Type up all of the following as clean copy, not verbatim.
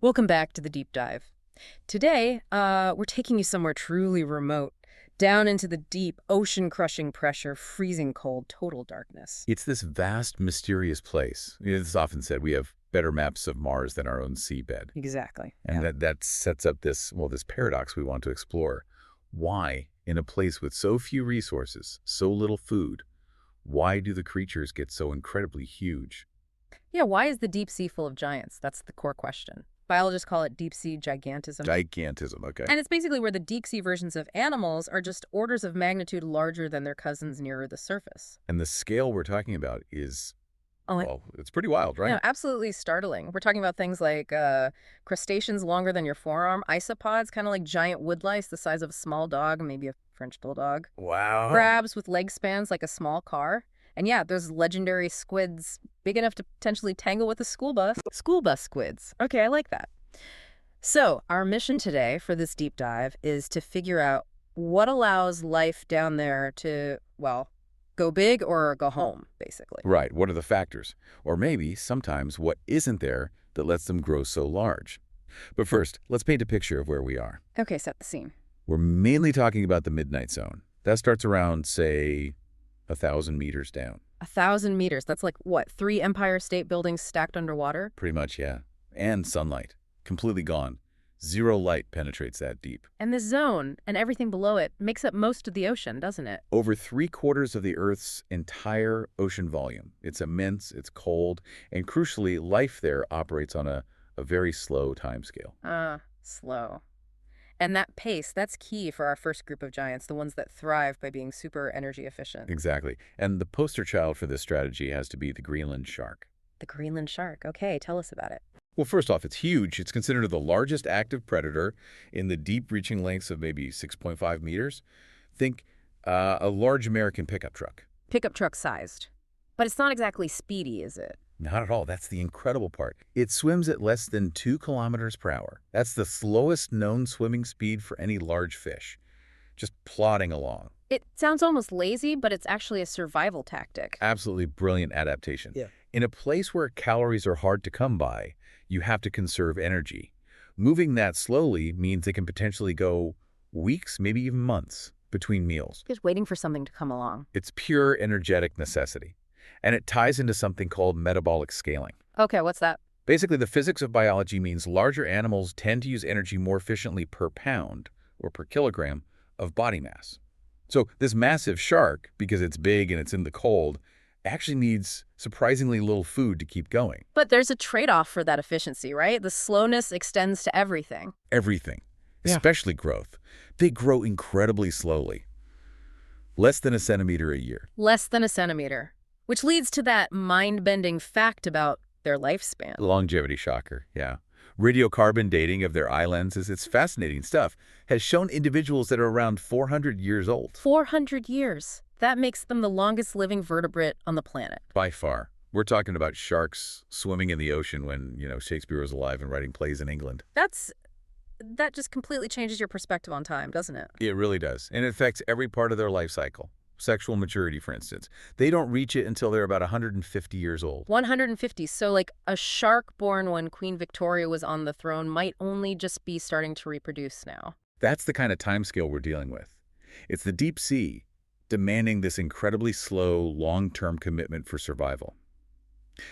Welcome back to the deep dive. Today, we're taking you somewhere truly remote, down into the deep, ocean-crushing pressure, freezing cold, total darkness. It's this vast, mysterious place. It's often said we have better maps of Mars than our own seabed. Exactly. And Yeah. that sets up this paradox we want to explore. Why, in a place with so few resources, so little food, why do the creatures get so incredibly huge? Yeah, why is the deep sea full of giants? That's the core question. Biologists call it deep sea gigantism. Gigantism, okay. And it's basically where the deep sea versions of animals are just orders of magnitude larger than their cousins nearer the surface. And the scale we're talking about is, Oh, well, it's pretty wild, right? yeah, absolutely startling. We're talking about things like crustaceans longer than your forearm, isopods, kind of like giant woodlice the size of a small dog, maybe a French bulldog. Wow. Crabs with leg spans like a small car. And yeah, there's legendary squids big enough to potentially tangle with a school bus. School bus squids. Okay, I like that. So our mission today for this deep dive is to figure out what allows life down there to, well, go big or go home, basically. Right, what are the factors? Or maybe, sometimes, what isn't there that lets them grow so large? But first, let's paint a picture of where we are. Okay, set the scene. We're mainly talking about the midnight zone. That starts around, say, 1,000 meters down. 1,000 meters. That's like, what, 3 Empire State Buildings stacked underwater? Pretty much, yeah. And sunlight. Completely gone. Zero light penetrates that deep. And this zone and everything below it makes up most of the ocean, doesn't it? Over 3/4 of the Earth's entire ocean volume. It's immense, it's cold, and crucially, life there operates on a very slow timescale. Slow. And that pace, that's key for our first group of giants, the ones that thrive by being super energy efficient. Exactly. And the poster child for this strategy has to be the Greenland shark. The Greenland shark. Okay, tell us about it. Well, first off, it's huge. It's considered the largest active predator in the deep reaching lengths of maybe 6.5 meters. Think a large American pickup truck. Pickup truck sized. But it's not exactly speedy, is it? Not at all. That's the incredible part. It swims at less than 2 kilometers per hour. That's the slowest known swimming speed for any large fish. Just plodding along. It sounds almost lazy, but it's actually a survival tactic. Absolutely brilliant adaptation. Yeah. In a place where calories are hard to come by, you have to conserve energy. Moving that slowly means it can potentially go weeks, maybe even months, between meals. Just waiting for something to come along. It's pure energetic necessity. And it ties into something called metabolic scaling. Okay, what's that? Basically, the physics of biology means larger animals tend to use energy more efficiently per pound or per kilogram of body mass. So this massive shark, because it's big and it's in the cold, actually needs surprisingly little food to keep going. But there's a trade-off for that efficiency, right? The slowness extends to everything. Everything, Yeah. especially growth. They grow incredibly slowly. Less than a centimeter a year. Less than a centimeter. Which leads to that mind-bending fact about their lifespan. Longevity shocker, yeah. Radiocarbon dating of their eye lenses, it's fascinating stuff, has shown individuals that are around 400 years old. 400 years. That makes them the longest living vertebrate on the planet. By far. We're talking about sharks swimming in the ocean when, Shakespeare was alive and writing plays in England. That just completely changes your perspective on time, doesn't it? It really does. And it affects every part of their life cycle. Sexual maturity, for instance. They don't reach it until they're about 150 years old. 150. So like a shark born when Queen Victoria was on the throne might only just be starting to reproduce now. That's the kind of timescale we're dealing with. It's the deep sea demanding this incredibly slow, long-term commitment for survival.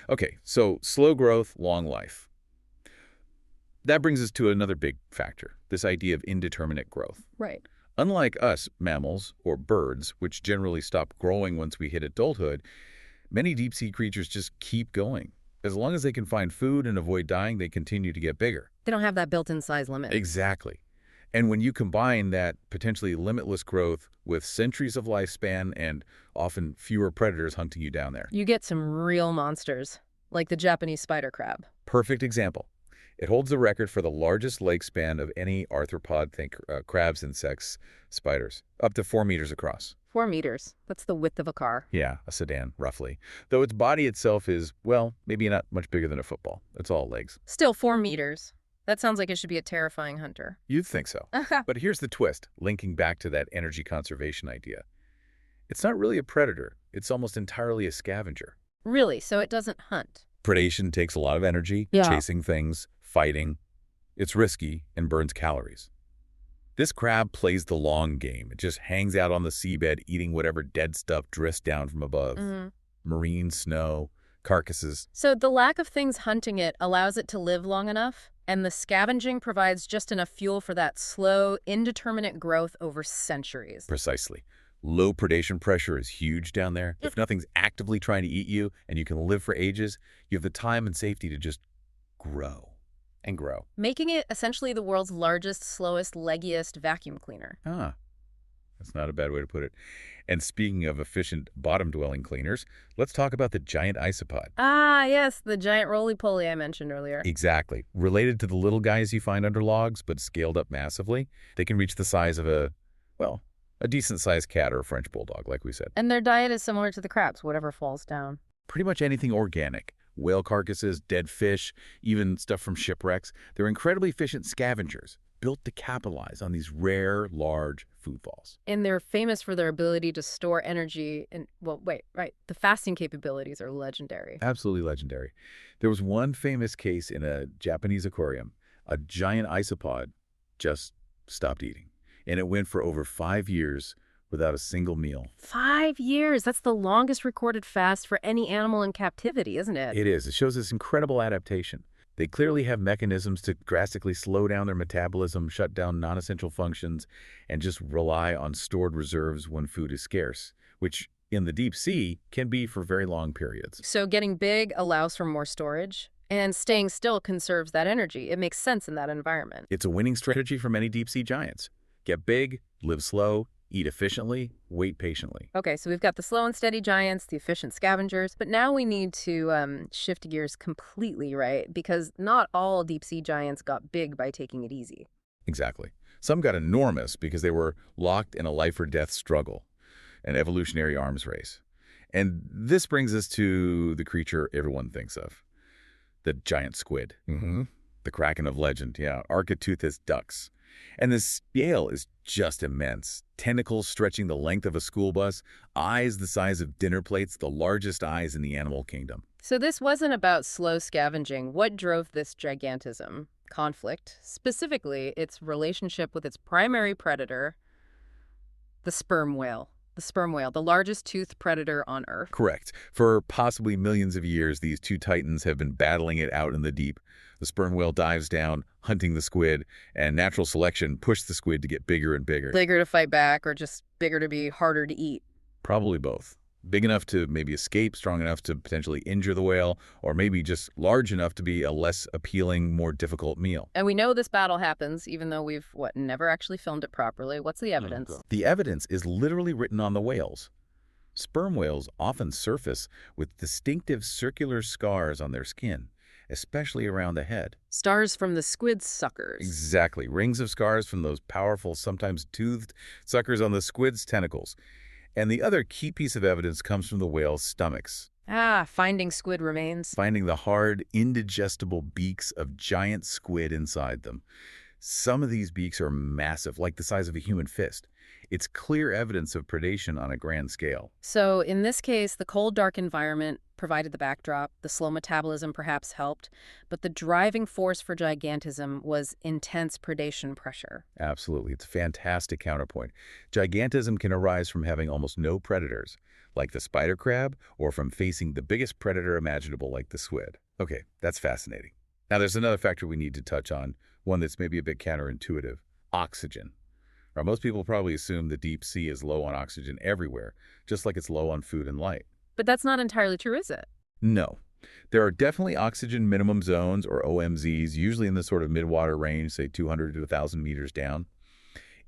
Okay, so slow growth, long life. That brings us to another big factor, this idea of indeterminate growth. Right. Unlike us, mammals, or birds, which generally stop growing once we hit adulthood, many deep-sea creatures just keep going. As long as they can find food and avoid dying, they continue to get bigger. They don't have that built-in size limit. Exactly. And when you combine that potentially limitless growth with centuries of lifespan and often fewer predators hunting you down there. You get some real monsters, like the Japanese spider crab. Perfect example. It holds the record for the largest leg span of any arthropod, think crabs, insects, spiders, up to 4 meters across. 4 meters. That's the width of a car. Yeah, a sedan, roughly. Though its body itself is, well, maybe not much bigger than a football. It's all legs. Still 4 meters. That sounds like it should be a terrifying hunter. You'd think so. But here's the twist, linking back to that energy conservation idea. It's not really a predator. It's almost entirely a scavenger. Really? So it doesn't hunt? Predation takes a lot of energy, Yeah. chasing things, fighting. It's risky and burns calories. This crab plays the long game. It just hangs out on the seabed eating whatever dead stuff drifts down from above. Hmm. Marine snow, carcasses. So the lack of things hunting it allows it to live long enough, and the scavenging provides just enough fuel for that slow, indeterminate growth over centuries. Precisely. Low predation pressure is huge down there. If nothing's actively trying to eat you and you can live for ages, you have the time and safety to just grow and grow. Making it essentially the world's largest, slowest, leggiest vacuum cleaner. Ah, that's not a bad way to put it. And speaking of efficient bottom-dwelling cleaners, let's talk about the giant isopod. Ah, yes, the giant roly-poly I mentioned earlier. Exactly. Related to the little guys you find under logs, but scaled up massively, they can reach the size of well, a decent-sized cat or a French bulldog, like we said. And their diet is similar to the crabs, whatever falls down. Pretty much anything organic. Whale carcasses, dead fish, even stuff from shipwrecks. They're incredibly efficient scavengers, built to capitalize on these rare, large foodfalls. And they're famous for their ability to store energy and, well, wait, right. The fasting capabilities are legendary. Absolutely legendary. There was one famous case in a Japanese aquarium. A giant isopod just stopped eating. And it went for over 5 years without a single meal. 5 years. That's the longest recorded fast for any animal in captivity, isn't it? It is. It shows this incredible adaptation. They clearly have mechanisms to drastically slow down their metabolism, shut down non-essential functions, and just rely on stored reserves when food is scarce, which in the deep sea can be for very long periods. So getting big allows for more storage, and staying still conserves that energy. It makes sense in that environment. It's a winning strategy for many deep sea giants. Get big, live slow, eat efficiently, wait patiently. Okay, so we've got the slow and steady giants, the efficient scavengers, but now we need to shift gears completely, right? Because not all deep sea giants got big by taking it easy. Exactly. Some got enormous because they were locked in a life-or-death struggle, an evolutionary arms race. And this brings us to the creature everyone thinks of, the giant squid. The kraken of legend, yeah, architeuthis ducks. And the scale is just immense. Tentacles stretching the length of a school bus, eyes the size of dinner plates, the largest eyes in the animal kingdom. So this wasn't about slow scavenging. What drove this gigantism? Conflict, specifically its relationship with its primary predator, the sperm whale. The sperm whale, the largest toothed predator on Earth. Correct. For possibly millions of years, these two titans have been battling it out in the deep. The sperm whale dives down, hunting the squid, and natural selection pushed the squid to get bigger and bigger. Bigger to fight back or just bigger to be harder to eat? Probably both. Big enough to maybe escape, strong enough to potentially injure the whale, or maybe just large enough to be a less appealing, more difficult meal. And we know this battle happens, even though we've, never actually filmed it properly. What's the evidence? The evidence is literally written on the whales. Sperm whales often surface with distinctive circular scars on their skin, especially around the head. Stars from the squid suckers. Exactly. Rings of scars from those powerful, sometimes toothed suckers on the squid's tentacles. And the other key piece of evidence comes from the whale's stomachs. Finding squid remains. Finding the hard, indigestible beaks of giant squid inside them. Some of these beaks are massive, like the size of a human fist. It's clear evidence of predation on a grand scale. So in this case, the cold, dark environment provided the backdrop. The slow metabolism perhaps helped. But the driving force for gigantism was intense predation pressure. Absolutely. It's a fantastic counterpoint. Gigantism can arise from having almost no predators, like the spider crab, or from facing the biggest predator imaginable, like the squid. Okay, that's fascinating. Now, there's another factor we need to touch on, one that's maybe a bit counterintuitive: oxygen. Now, most people probably assume the deep sea is low on oxygen everywhere, just like it's low on food and light. But that's not entirely true, is it? No. There are definitely oxygen minimum zones, or OMZs, usually in the sort of midwater range, say 200 to 1,000 meters down.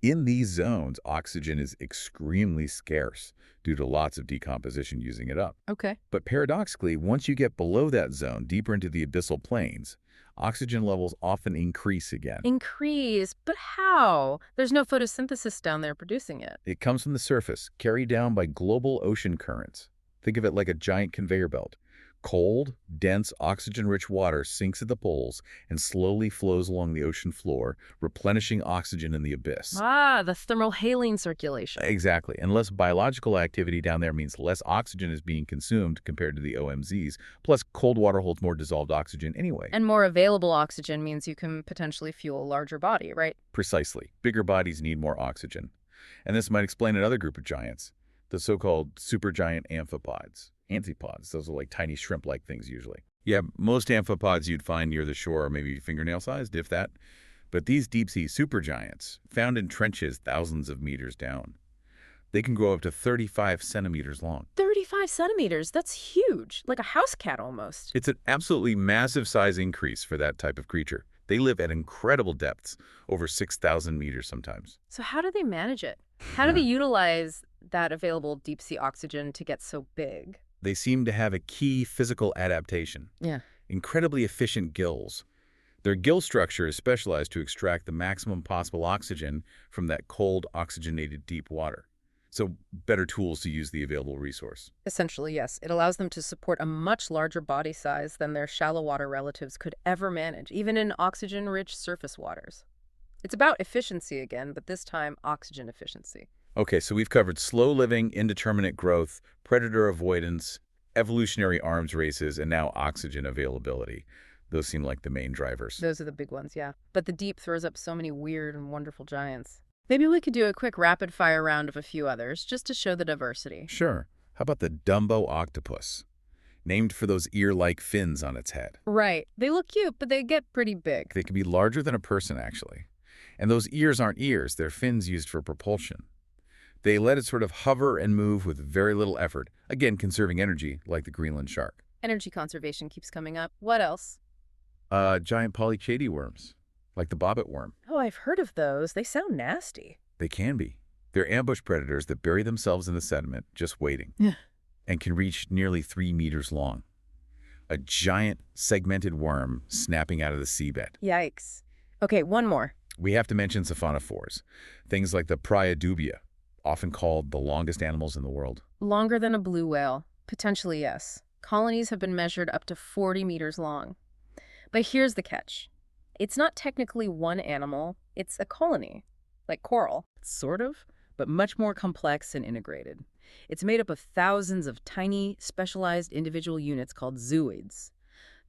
In these zones, oxygen is extremely scarce due to lots of decomposition using it up. Okay. But paradoxically, once you get below that zone, deeper into the abyssal plains, oxygen levels often increase again. Increase? But how? There's no photosynthesis down there producing it. It comes from the surface, carried down by global ocean currents. Think of it like a giant conveyor belt. Cold, dense, oxygen-rich water sinks at the poles and slowly flows along the ocean floor, replenishing oxygen in the abyss. Ah, the thermohaline circulation. Exactly. And less biological activity down there means less oxygen is being consumed compared to the OMZs. Plus, cold water holds more dissolved oxygen anyway. And more available oxygen means you can potentially fuel a larger body, right? Precisely. Bigger bodies need more oxygen. And this might explain another group of giants, the so-called supergiant amphipods. Antipods, those are like tiny shrimp-like things usually. Yeah, most amphipods you'd find near the shore are maybe fingernail-sized, if that. But these deep-sea supergiants, found in trenches thousands of meters down, they can grow up to 35 centimeters long. 35 centimeters, that's huge, like a house cat almost. It's an absolutely massive size increase for that type of creature. They live at incredible depths, over 6,000 meters sometimes. So how do they manage it? How do they utilize that available deep sea oxygen to get so big? They seem to have a key physical adaptation. Yeah. Incredibly efficient gills. Their gill structure is specialized to extract the maximum possible oxygen from that cold, oxygenated deep water. So better tools to use the available resource. Essentially, yes. It allows them to support a much larger body size than their shallow water relatives could ever manage, even in oxygen-rich surface waters. It's about efficiency again, but this time oxygen efficiency. Okay, so we've covered slow living, indeterminate growth, predator avoidance, evolutionary arms races, and now oxygen availability. Those seem like the main drivers. Those are the big ones, yeah. But the deep throws up so many weird and wonderful giants. Maybe we could do a quick rapid-fire round of a few others, just to show the diversity. Sure. How about the Dumbo octopus? Named for those ear-like fins on its head. Right. They look cute, but they get pretty big. They can be larger than a person, actually. And those ears aren't ears, they're fins used for propulsion. They let it sort of hover and move with very little effort, again conserving energy like the Greenland shark. Energy conservation keeps coming up. What else? Giant polychaete worms, like the bobbit worm. Oh, I've heard of those. They sound nasty. They can be. They're ambush predators that bury themselves in the sediment, just waiting, and can reach nearly 3 meters long. A giant segmented worm snapping out of the seabed. Yikes. Okay, one more. We have to mention siphonophores, things like the Priodubia, often called the longest animals in the world. Longer than a blue whale. Potentially, yes. Colonies have been measured up to 40 meters long. But here's the catch. It's not technically one animal, it's a colony, like coral. Sort of, but much more complex and integrated. It's made up of thousands of tiny, specialized individual units called zooids.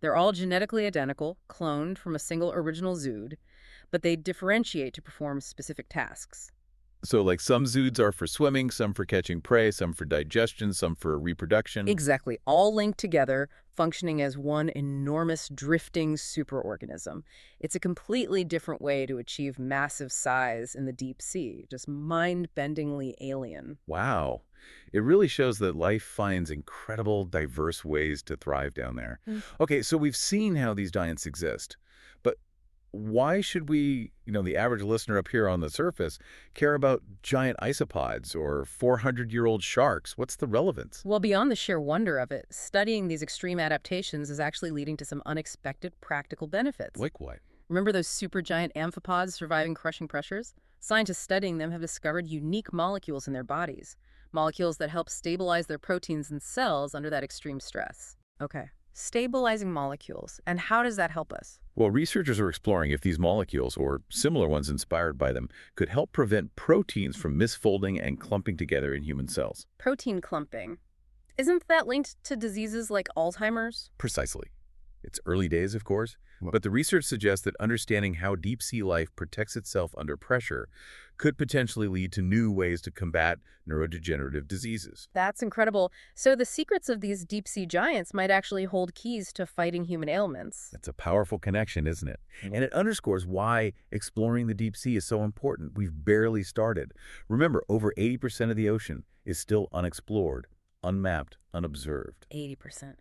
They're all genetically identical, cloned from a single original zood, but they differentiate to perform specific tasks. So like some zoods are for swimming, some for catching prey, some for digestion, some for reproduction. Exactly, all linked together, functioning as one enormous drifting superorganism. It's a completely different way to achieve massive size in the deep sea, just mind-bendingly alien. Wow. It really shows that life finds incredible, diverse ways to thrive down there. Okay, so we've seen how these giants exist, but why should we, the average listener up here on the surface, care about giant isopods or 400-year-old sharks? What's the relevance? Well, beyond the sheer wonder of it, studying these extreme adaptations is actually leading to some unexpected practical benefits. Like what? Remember those supergiant amphipods surviving crushing pressures? Scientists studying them have discovered unique molecules in their bodies, molecules that help stabilize their proteins and cells under that extreme stress. Okay, stabilizing molecules. And how does that help us? Well, researchers are exploring if these molecules, or similar ones inspired by them, could help prevent proteins from misfolding and clumping together in human cells. Protein clumping. Isn't that linked to diseases like Alzheimer's? Precisely. It's early days, of course, but the research suggests that understanding how deep-sea life protects itself under pressure could potentially lead to new ways to combat neurodegenerative diseases. That's incredible. So the secrets of these deep-sea giants might actually hold keys to fighting human ailments. That's a powerful connection, isn't it? And it underscores why exploring the deep sea is so important. We've barely started. Remember, over 80% of the ocean is still unexplored, unmapped, unobserved. 80%.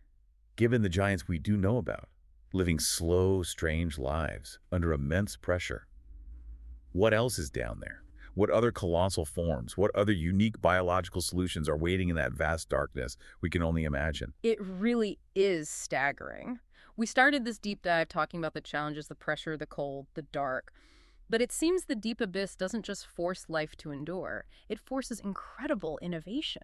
Given the giants we do know about, living slow, strange lives under immense pressure. What else is down there? What other colossal forms, what other unique biological solutions are waiting in that vast darkness we can only imagine? It really is staggering. We started this deep dive talking about the challenges, the pressure, the cold, the dark. But it seems the deep abyss doesn't just force life to endure. It forces incredible innovation.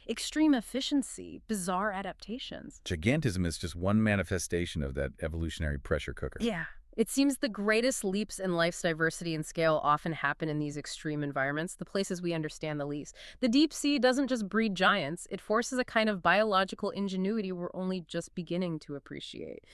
extreme efficiency, bizarre adaptations. Gigantism is just one manifestation of that evolutionary pressure cooker. Yeah. It seems the greatest leaps in life's diversity and scale often happen in these extreme environments, the places we understand the least. The deep sea doesn't just breed giants, it forces a kind of biological ingenuity we're only just beginning to appreciate.